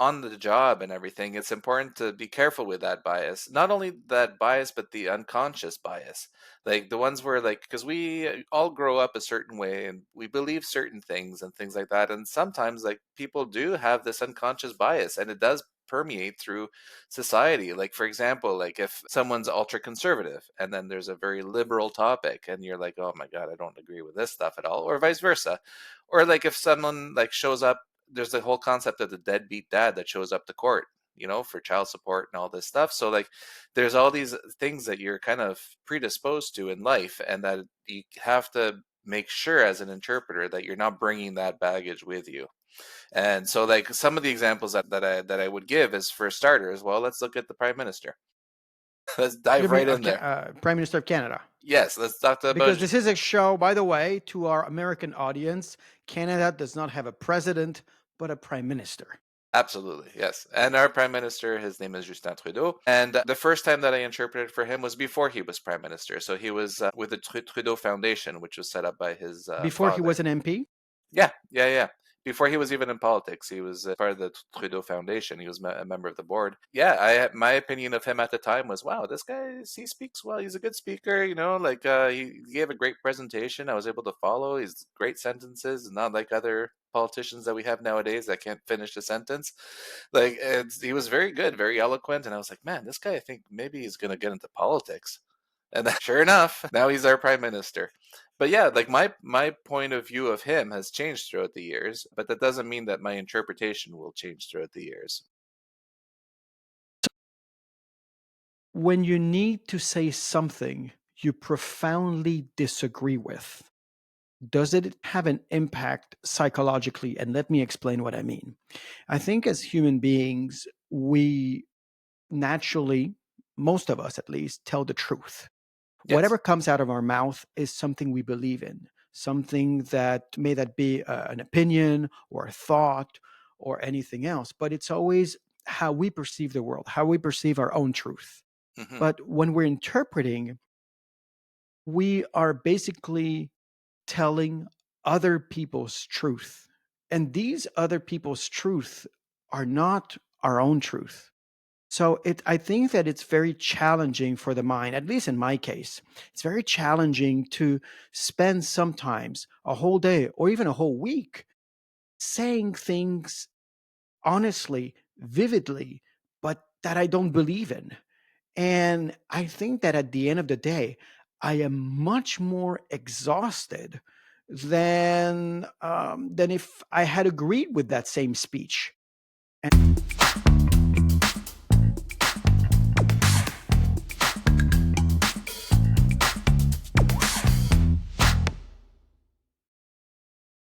on the job and everything, it's important to be careful with that bias. Not only that bias, but the unconscious bias. Like the ones where, like, because we all grow up a certain way and we believe certain things and things like that. And sometimes, like, people do have this unconscious bias and it does permeate through society. Like, for example, like if someone's ultra conservative and then there's a very liberal topic and you're like, oh my God, I don't agree with this stuff at all, or vice versa. Or like if someone like shows up, there's the whole concept of the deadbeat dad that shows up to court, for child support and all this stuff. So like there's all these things that you're kind of predisposed to in life, and that you have to make sure as an interpreter that you're not bringing that baggage with you. And so like some of the examples that I would give is, for starters, well, let's look at the prime minister. Let's dive right in there. Prime Minister of Canada. Yes, let's talk about, Because this is a show, by the way, to our American audience. Canada does not have a president, but a prime minister. absolutely, yes. And our prime minister, his name is Justin Trudeau. And the first time that I interpreted for him was before he was prime minister. So he was with the Trudeau Foundation, which was set up by his Before he father. was an MP? Yeah. Before he was even in politics, he was part of the Trudeau Foundation. He was a member of the board. Yeah, my opinion of him at the time was, wow, this guy, he speaks well. He's a good speaker, like he gave a great presentation. I was able to follow. He's great sentences, not like other politicians that we have nowadays that can't finish a sentence. Like he was very good, very eloquent. And I was like, man, this guy, I think maybe he's going to get into politics. And then, sure enough, now he's our prime minister. But yeah, like my point of view of him has changed throughout the years, but that doesn't mean that my interpretation will change throughout the years. When you need to say something you profoundly disagree with, does it have an impact psychologically? And let me explain what I mean. I think as human beings, we naturally, most of us at least, tell the truth. Yes. Whatever comes out of our mouth is something we believe in, something that may that be an opinion or a thought or anything else, but it's always how we perceive the world, how we perceive our own truth. Mm-hmm. But when we're interpreting, we are basically telling other people's truth. And these other people's truth are not our own truth. So I think that it's very challenging for the mind, at least in my case. It's very challenging to spend sometimes a whole day or even a whole week saying things honestly, vividly, but that I don't believe in. And I think that at the end of the day, I am much more exhausted than if I had agreed with that same speech. And